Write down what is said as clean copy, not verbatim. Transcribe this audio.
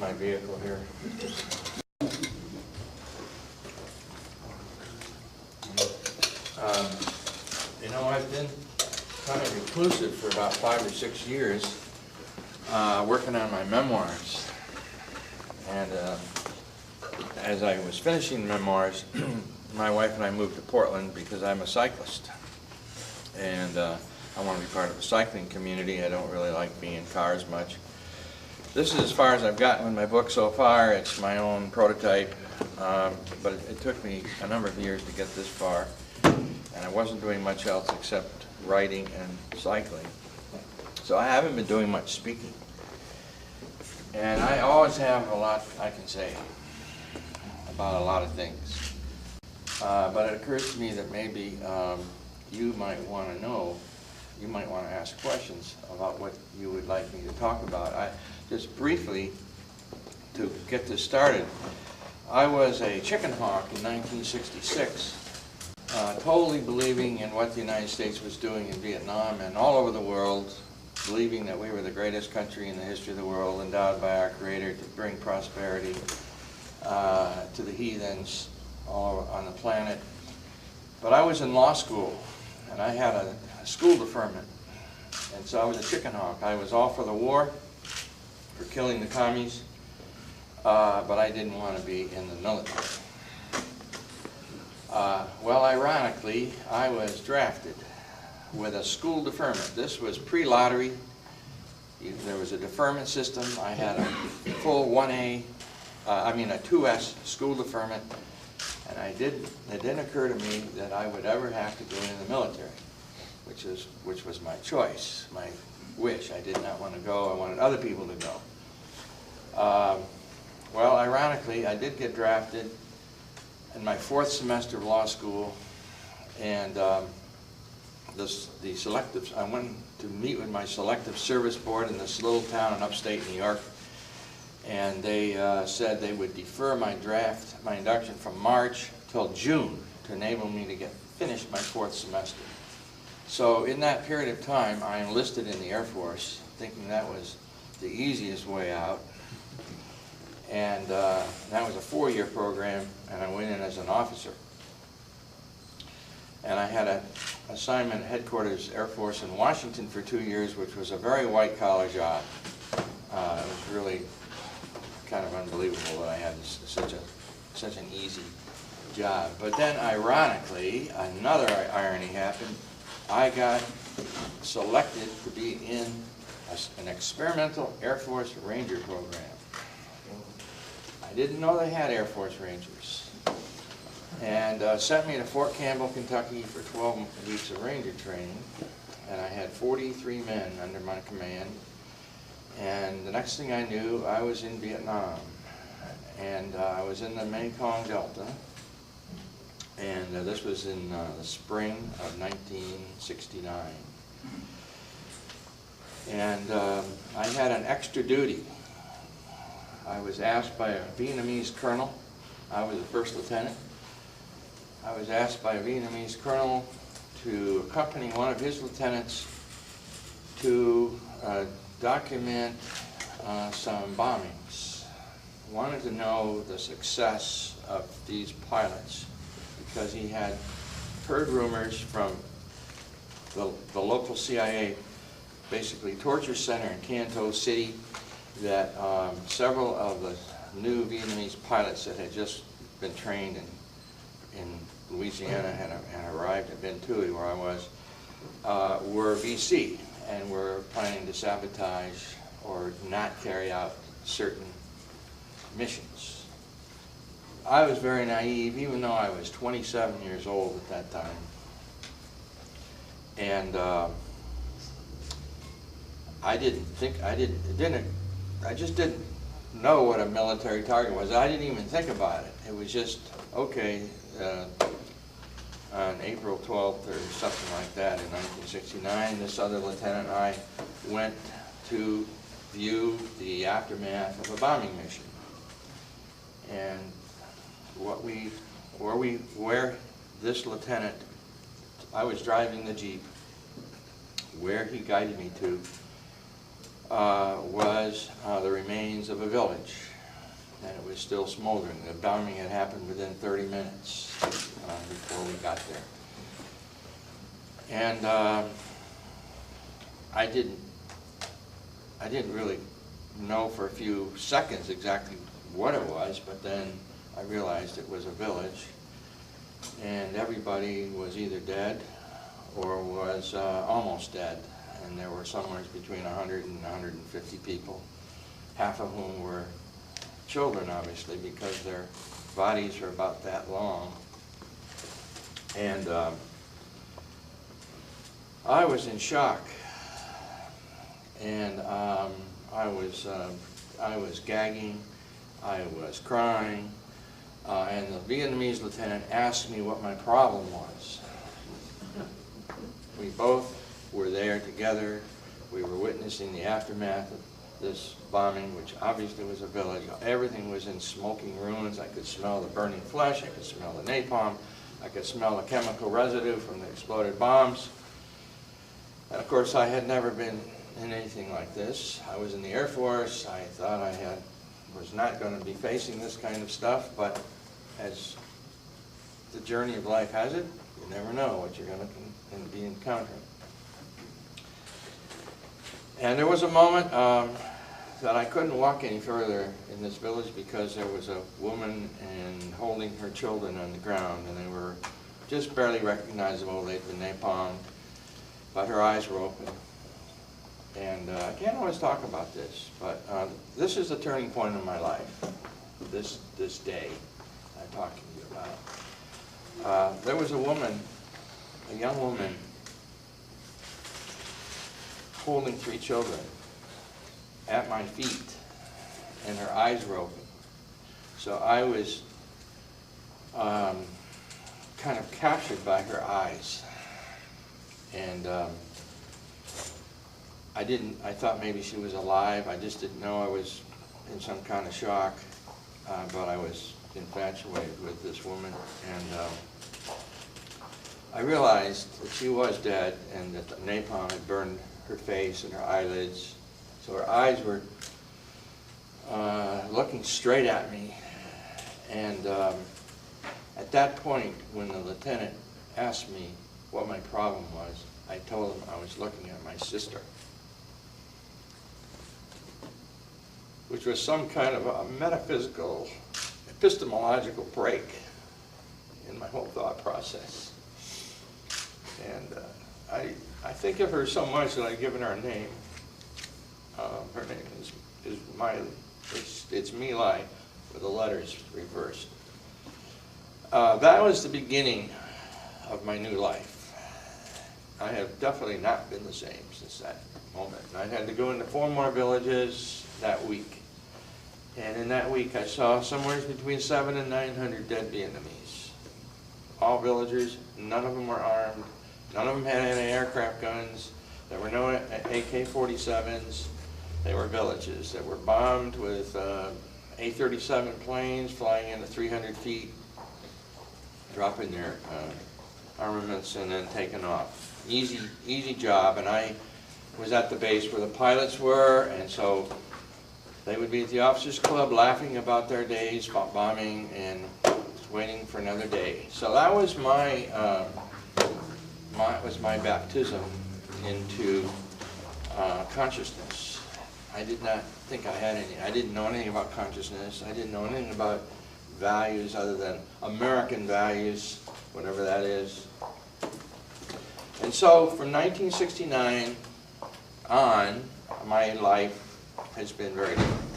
my vehicle here. You know, I've been kind of reclusive for about 5 or 6 years working on my memoirs. And as I was finishing the memoirs, my wife and I moved to Portland because I'm a cyclist. And I want to be part of the cycling community. I don't really like being in cars much. This is as far as I've gotten with my book so far. It's my own prototype, but it took me a number of years to get this far. And I wasn't doing much else except writing and cycling. So I haven't been doing much speaking. And I always have a lot I can say about a lot of things. But it occurs to me that maybe you might want to know, you might want to ask questions about what you would like me to talk about. Just briefly, to get this started, I was a chicken hawk in 1966, totally believing in what the United States was doing in Vietnam and all over the world, believing that we were the greatest country in the history of the world, endowed by our Creator to bring prosperity to the heathens all on the planet. But I was in law school, and I had a school deferment, and so I was a chicken hawk. I was all for the war, for killing the commies, but I didn't want to be in the military. Well, ironically, I was drafted with a school deferment. This was pre-lottery. There was a deferment system. I had a full 1A, a 2S school deferment, and it didn't occur to me that I would ever have to go in the military, which was my choice, my wish. I did not want to go. I wanted other people to go. Well, ironically, I did get drafted in my 4th semester of law school, and the selectives, I went to meet with my selective service board in this little town in upstate New York, and they said they would defer my induction from March till June to enable me to get finished my 4th semester. So in that period of time, I enlisted in the Air Force, thinking that was the easiest way out. And that was a 4-year program, and I went in as an officer. And I had an assignment at Headquarters Air Force in Washington for 2 years, which was a very white-collar job. It was really kind of unbelievable that I had such an easy job. But then, ironically, another irony happened. I got selected to be in an experimental Air Force Ranger program. I didn't know they had Air Force Rangers. And sent me to Fort Campbell, Kentucky for 12 weeks of Ranger training. And I had 43 men under my command. And the next thing I knew, I was in Vietnam. And I was in the Mekong Delta. And this was in the spring of 1969. And I had an extra duty. I was asked by a Vietnamese colonel. I was a first lieutenant. I was asked by a Vietnamese colonel to accompany one of his lieutenants to document some bombings. Wanted to know the success of these pilots because he had heard rumors from the local CIA, basically torture center in Canton City, that several of the new Vietnamese pilots that had just been trained in Louisiana and arrived at Venturi, where I was, were VC and were planning to sabotage or not carry out certain missions. I was very naive, even though I was 27 years old at that time. And I just didn't know what a military target was. I didn't even think about it. It was just, okay, on April 12th or something like that in 1969, this other lieutenant and I went to view the aftermath of a bombing mission. And where this lieutenant, I was driving the Jeep, where he guided me to was the remains of a village, and it was still smoldering. The bombing had happened within 30 minutes before we got there. And I didn't really know for a few seconds exactly what it was, but then I realized it was a village, and everybody was either dead or was almost dead, and there were somewhere between 100 and 150 people, half of whom were children, obviously, because their bodies were about that long. And I was in shock, and I was gagging, I was crying, and the Vietnamese lieutenant asked me what my problem was. We both were there together. We were witnessing the aftermath of this bombing, which obviously was a village. Everything was in smoking ruins. I could smell the burning flesh. I could smell the napalm. I could smell the chemical residue from the exploded bombs. And of course, I had never been in anything like this. I was in the Air Force. I thought I was not going to be facing this kind of stuff, but as the journey of life has it, you never know what you're going to be encountering. And there was a moment that I couldn't walk any further in this village because there was a woman and holding her children on the ground, and they were just barely recognizable. They'd been napalmed, but her eyes were open. And I can't always talk about this, but this is the turning point in my life, this day I'm talking to you about. There was a woman, a young woman, holding 3 children at my feet, and her eyes were open. So I was kind of captured by her eyes, and I thought maybe she was alive. I just didn't know. I was in some kind of shock, but I was infatuated with this woman, and I realized that she was dead and that the napalm had burned her face and her eyelids. So her eyes were looking straight at me. And at that point, when the lieutenant asked me what my problem was, I told him I was looking at my sister, which was some kind of a metaphysical, epistemological break in my whole thought process. And I think of her so much that I've given her a name. Her name is Miley. It's Miley with the letters reversed. That was the beginning of my new life. I have definitely not been the same since that moment. I had to go into 4 more villages that week. And in that week I saw somewhere between 700 and 900 dead Vietnamese. All villagers, none of them were armed. None of them had anti-aircraft guns. There were no AK-47s. They were villages that were bombed with A-37 planes flying into 300 feet, dropping their armaments and then taking off. Easy job, and I was at the base where the pilots were, and so they would be at the officers' club laughing about their days, bombing, and waiting for another day. So that was my baptism into consciousness. I did not think I had any. I didn't know anything about consciousness. I didn't know anything about values other than American values, whatever that is. And so from 1969 on, my life has been very different.